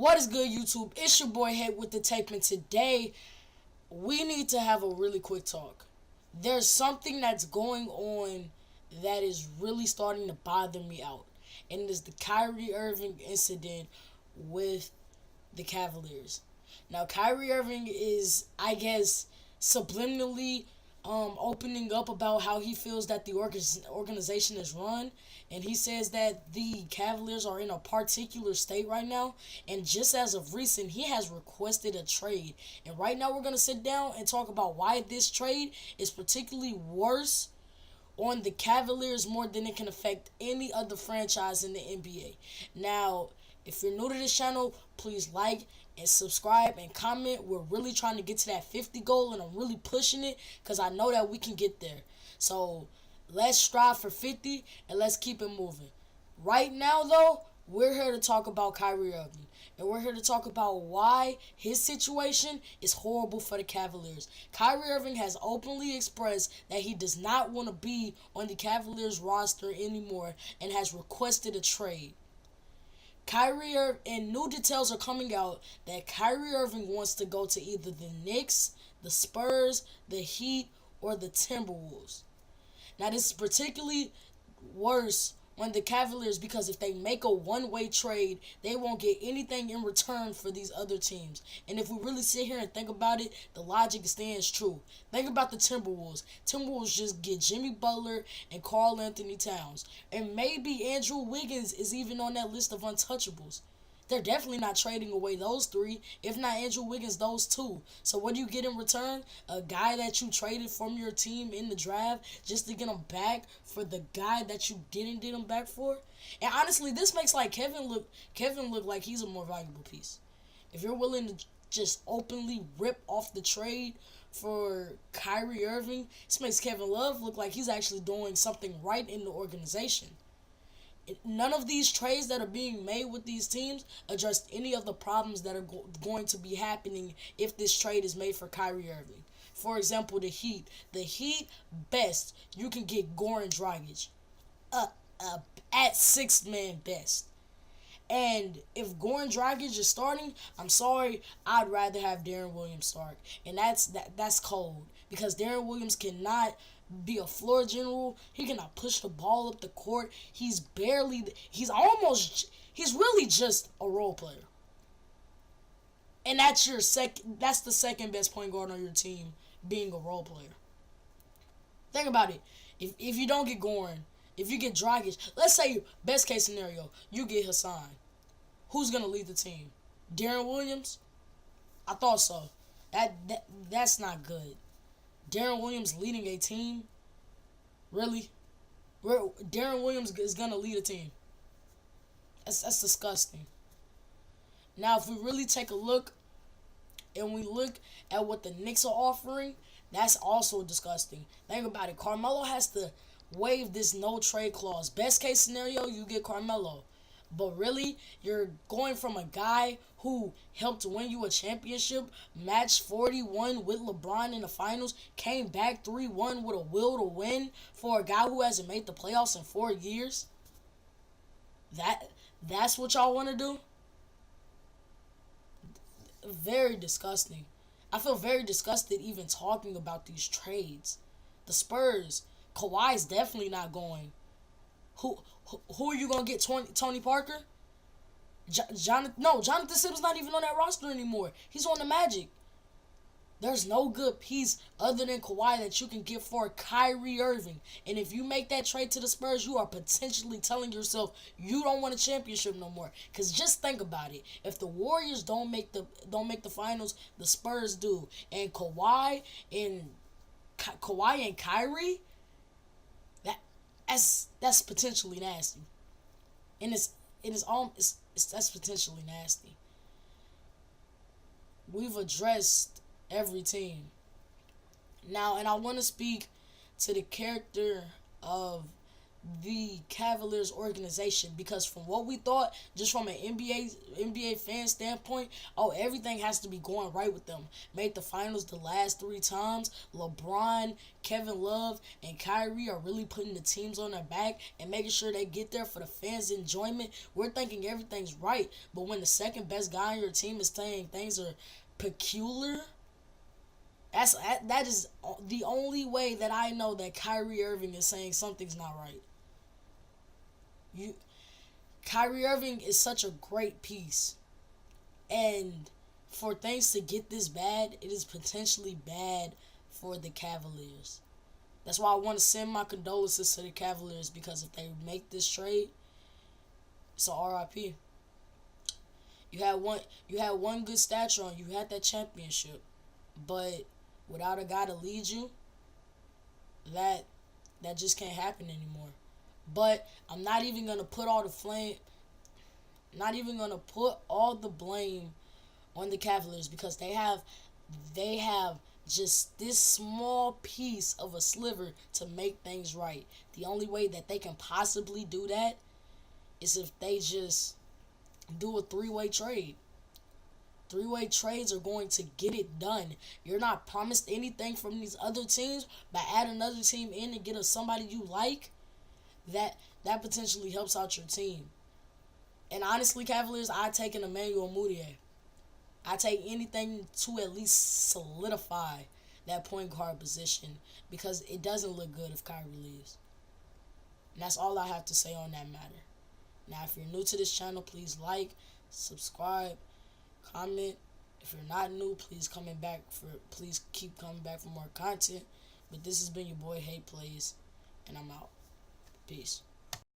What is good, YouTube? It's your boy Head with the tape, and today we need to have a really quick talk. There's something that's going on that is really starting to bother me out, and it is the Kyrie Irving incident with the Cavaliers. Now, Kyrie Irving is, I guess, subliminally opening up about how he feels that the organization is run, and he says that the Cavaliers are in a particular state right now. And just as of recent, he has requested a trade. And right now, we're gonna sit down and talk about why this trade is particularly worse on the Cavaliers more than it can affect any other franchise in the NBA. Now, if you're new to this channel, please like and subscribe and comment. We're really trying to get to that 50 goal, and I'm really pushing it because I know that we can get there. So let's strive for 50 and let's keep it moving. Right now, though, we're here to talk about Kyrie Irving, and we're here to talk about why his situation is horrible for the Cavaliers. Kyrie Irving has openly expressed that he does not want to be on the Cavaliers roster anymore and has requested a trade. Kyrie Irving, and new details are coming out that Kyrie Irving wants to go to either the Knicks, the Spurs, the Heat, or the Timberwolves. Now, this is particularly worse on the Cavaliers because if they make a one-way trade, they won't get anything in return for these other teams. And if we really sit here and think about it, the logic stands true. Think about the Timberwolves. Timberwolves just get Jimmy Butler and Karl Anthony Towns. And maybe Andrew Wiggins is even on that list of untouchables. They're definitely not trading away those three. If not Andrew Wiggins, those two. So what do you get in return? A guy that you traded from your team in the draft just to get him back for the guy that you didn't get him back for? And honestly, this makes like Kevin look like he's a more valuable piece. If you're willing to just openly rip off the trade for Kyrie Irving, this makes Kevin Love look like he's actually doing something right in the organization. None of these trades that are being made with these teams address any of the problems that are going to be happening if this trade is made for Kyrie Irving. For example, the Heat. The Heat, best, you can get Goran Dragic at sixth man best. And if Goran Dragic is starting, I'm sorry, I'd rather have Deron Williams start. And that's cold because Deron Williams cannot be a floor general. He cannot push the ball up the court. He's really just a role player. And that's the second best point guard on your team, being a role player. Think about it. If you don't get Goran, if you get Dragic, let's say best case scenario, you get Hassan. Who's gonna lead the team? Deron Williams? I thought so. That's not good. Deron Williams leading a team? Really? Deron Williams is going to lead a team. That's disgusting. Now, if we really take a look and we look at what the Knicks are offering, that's also disgusting. Think about it. Carmelo has to waive this no trade clause. Best case scenario, you get Carmelo. But really, you're going from a guy who helped win you a championship, matched 41 with LeBron in the finals, came back 3-1 with a will to win for a guy who hasn't made the playoffs in 4 years? That's what y'all want to do? Very disgusting. I feel very disgusted even talking about these trades. The Spurs, Kawhi's definitely not going. Who are you going to get? Tony Parker? Jonathan Simmons not even on that roster anymore. He's on the Magic. There's no good piece other than Kawhi that you can get for Kyrie Irving. And if you make that trade to the Spurs, you are potentially telling yourself you don't want a championship no more. Because just think about it. If the Warriors don't make the finals, the Spurs do. And Kawhi and Kyrie, that's potentially nasty, and that's potentially nasty. We've addressed every team now, and I want to speak to the character of the Cavaliers organization, because from what we thought, just from an NBA fan standpoint, oh, everything has to be going right with them. Made the finals the last 3 times. LeBron, Kevin Love, and Kyrie are really putting the teams on their back and making sure they get there for the fans' enjoyment. We're thinking everything's right, but when the second best guy on your team is saying things are peculiar, that is the only way that I know that Kyrie Irving is saying something's not right. You Kyrie Irving is such a great piece, and for things to get this bad, it is potentially bad for the Cavaliers. That's why I want to send my condolences to the Cavaliers, because if they make this trade, it's a RIP. You had one good stature on you. You had that championship, but without a guy to lead you, that that just can't happen anymore. But I'm not even gonna put all the flame, not even gonna put all the blame on the Cavaliers, because they have just this small piece of a sliver to make things right. The only way that they can possibly do that is if they just do a three-way trade. Three-way trades are going to get it done. You're not promised anything from these other teams, but add another team in and get somebody you like. That potentially helps out your team. And honestly, Cavaliers, I take an Emmanuel Mudiay. I take anything to at least solidify that point guard position, because it doesn't look good if Kyrie leaves. And that's all I have to say on that matter. Now, if you're new to this channel, please like, subscribe, comment. If you're not new, please keep coming back for more content. But this has been your boy Hate Plays, and I'm out. Peace.